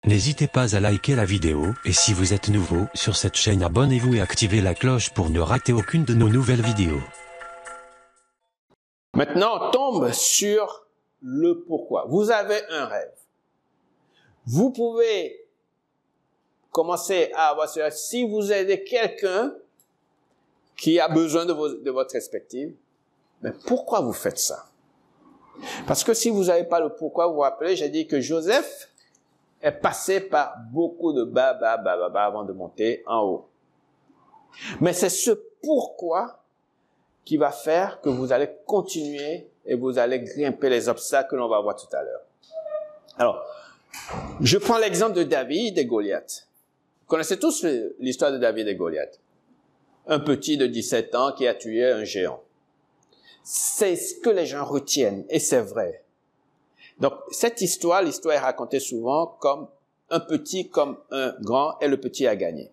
N'hésitez pas à liker la vidéo, et si vous êtes nouveau sur cette chaîne, abonnez-vous et activez la cloche pour ne rater aucune de nos nouvelles vidéos. Maintenant, on tombe sur le pourquoi. Vous avez un rêve. Vous pouvez commencer à avoir cela. Si vous aidez quelqu'un qui a besoin de votre perspective, mais pourquoi vous faites ça? Parce que si vous n'avez pas le pourquoi, vous vous rappelez, j'ai dit que Joseph est passé par beaucoup de bas avant de monter en haut. Mais c'est ce pourquoi qui va faire que vous allez continuer et vous allez grimper les obstacles que l'on va voir tout à l'heure. Alors, je prends l'exemple de David et Goliath. Vous connaissez tous l'histoire de David et Goliath. Un petit de 17 ans qui a tué un géant. C'est ce que les gens retiennent, et c'est vrai. Donc, cette histoire, l'histoire est racontée souvent comme un petit, comme un grand, et le petit a gagné.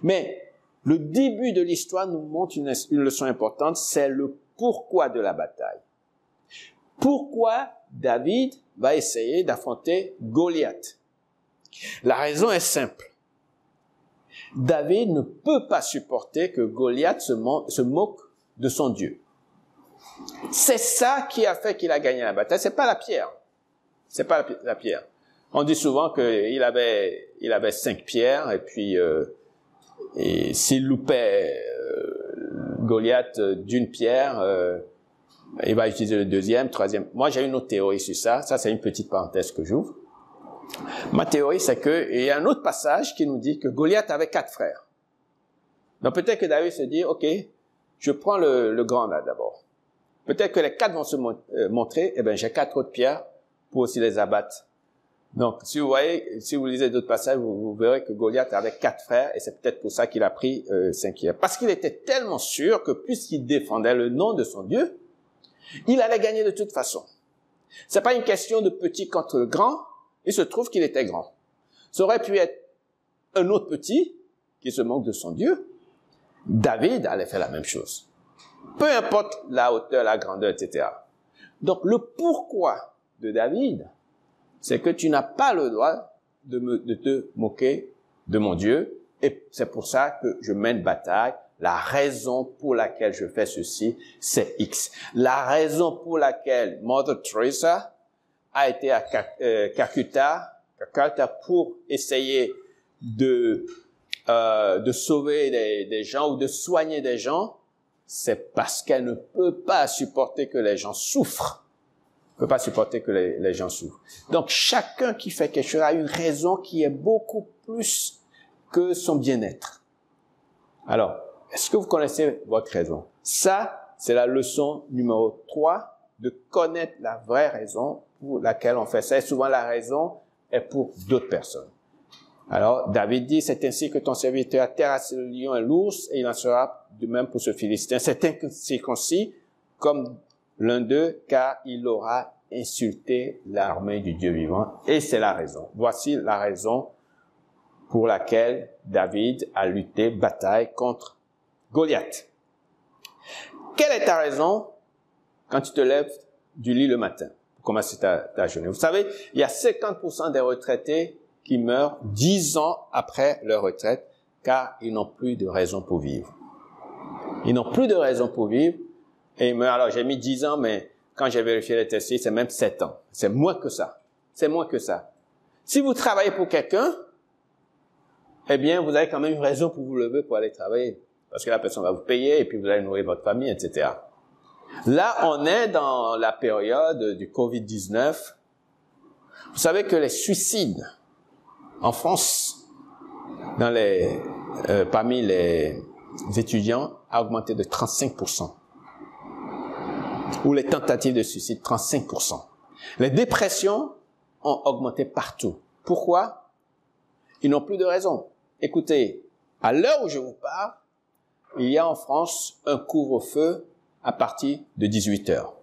Mais le début de l'histoire nous montre une leçon importante, c'est le pourquoi de la bataille. Pourquoi David va essayer d'affronter Goliath? La raison est simple. David ne peut pas supporter que Goliath se moque de son Dieu. C'est ça qui a fait qu'il a gagné la bataille. C'est pas la pierre. C'est pas la pierre. On dit souvent qu'il avait 5 pierres et puis et s'il loupait Goliath d'une pierre, il va utiliser le deuxième, troisième. Moi, j'ai une autre théorie sur ça. Ça, c'est une petite parenthèse que j'ouvre. Ma théorie, c'est que il y a un autre passage qui nous dit que Goliath avait 4 frères. Donc peut-être que David se dit, ok, je prends le grand là d'abord. Peut-être que les 4 vont se montrer, eh bien, j'ai 4 autres pierres pour aussi les abattre. Donc, si vous lisez d'autres passages, vous verrez que Goliath avait 4 frères, et c'est peut-être pour ça qu'il a pris 5e. Parce qu'il était tellement sûr que puisqu'il défendait le nom de son Dieu, il allait gagner de toute façon. C'est pas une question de petit contre grand, il se trouve qu'il était grand. Ça aurait pu être un autre petit qui se moque de son Dieu. David allait faire la même chose. Peu importe la hauteur, la grandeur, etc. Donc, le pourquoi de David, c'est que tu n'as pas le droit de te moquer de mon Dieu, et c'est pour ça que je mène bataille. La raison pour laquelle je fais ceci, c'est X. La raison pour laquelle Mother Teresa a été à Calcutta pour essayer de sauver des gens ou de soigner des gens, c'est parce qu'elle ne peut pas supporter que les gens souffrent. Elle ne peut pas supporter que les gens souffrent. Donc, chacun qui fait quelque chose a une raison qui est beaucoup plus que son bien-être. Alors, est-ce que vous connaissez votre raison? Ça, c'est la leçon numéro 3, de connaître la vraie raison pour laquelle on fait ça. Et souvent, la raison est pour d'autres personnes. Alors, David dit, c'est ainsi que ton serviteur a terrassé le lion et l'ours, et il en sera de même pour ce Philistin. C'est incirconcis comme l'un d'eux, car il aura insulté l'armée du Dieu vivant. Et c'est la raison. Voici la raison pour laquelle David a lutté bataille contre Goliath. Quelle est ta raison quand tu te lèves du lit le matin pour commencer ta journée? Vous savez, il y a 50% des retraités qui meurent 10 ans après leur retraite car ils n'ont plus de raison pour vivre. Ils n'ont plus de raison pour vivre et ils meurent. Alors, j'ai mis 10 ans, mais quand j'ai vérifié les tests, c'est même 7 ans. C'est moins que ça. C'est moins que ça. Si vous travaillez pour quelqu'un, eh bien, vous avez quand même une raison pour vous lever pour aller travailler. Parce que la personne va vous payer et puis vous allez nourrir votre famille, etc. Là, on est dans la période du Covid-19. Vous savez que les suicides en France, parmi les étudiants, a augmenté de 35%. Ou les tentatives de suicide, 35%. Les dépressions ont augmenté partout. Pourquoi? Ils n'ont plus de raison. Écoutez, à l'heure où je vous parle, il y a en France un couvre-feu à partir de 18 heures.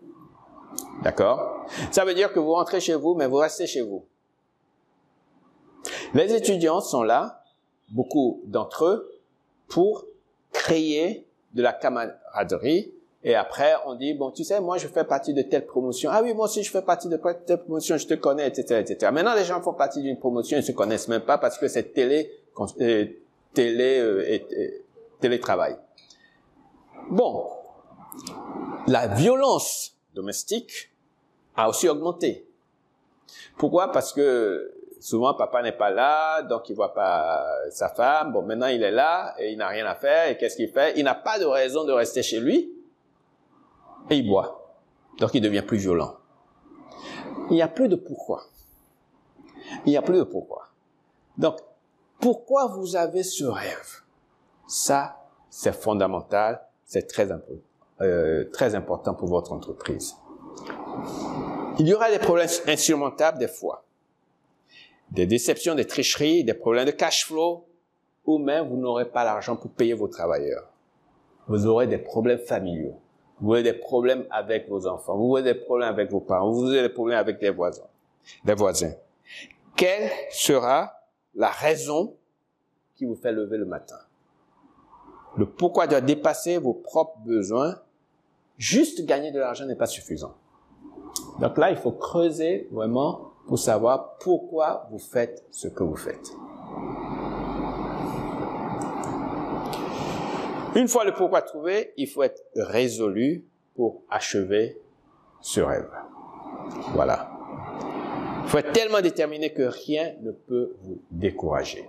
D'accord? Ça veut dire que vous rentrez chez vous, mais vous restez chez vous. Les étudiants sont là, beaucoup d'entre eux, pour créer de la camaraderie Et après, on dit, bon, tu sais, moi, je fais partie de telle promotion. Ah oui, moi aussi, je fais partie de telle promotion, je te connais, etc., etc. Maintenant, les gens font partie d'une promotion, ils se connaissent même pas parce que c'est télétravail. Bon. La violence domestique a aussi augmenté. Pourquoi? Parce que souvent, papa n'est pas là, donc il voit pas sa femme. Bon, maintenant, il est là et il n'a rien à faire. Et qu'est-ce qu'il fait? Il n'a pas de raison de rester chez lui. Et il boit. Donc, il devient plus violent. Il n'y a plus de pourquoi. Il n'y a plus de pourquoi. Donc, pourquoi vous avez ce rêve? Ça, c'est fondamental. C'est très important pour votre entreprise. Il y aura des problèmes insurmontables des fois. Des déceptions, des tricheries, des problèmes de cash flow, ou même vous n'aurez pas l'argent pour payer vos travailleurs. Vous aurez des problèmes familiaux. Vous aurez des problèmes avec vos enfants. Vous aurez des problèmes avec vos parents. Vous aurez des problèmes avec des voisins. Quelle sera la raison qui vous fait lever le matin? Le pourquoi doit dépasser vos propres besoins. Juste gagner de l'argent n'est pas suffisant. Donc là, il faut creuser vraiment pour savoir pourquoi vous faites ce que vous faites. Une fois le pourquoi trouvé, il faut être résolu pour achever ce rêve. Voilà. Il faut être tellement déterminé que rien ne peut vous décourager.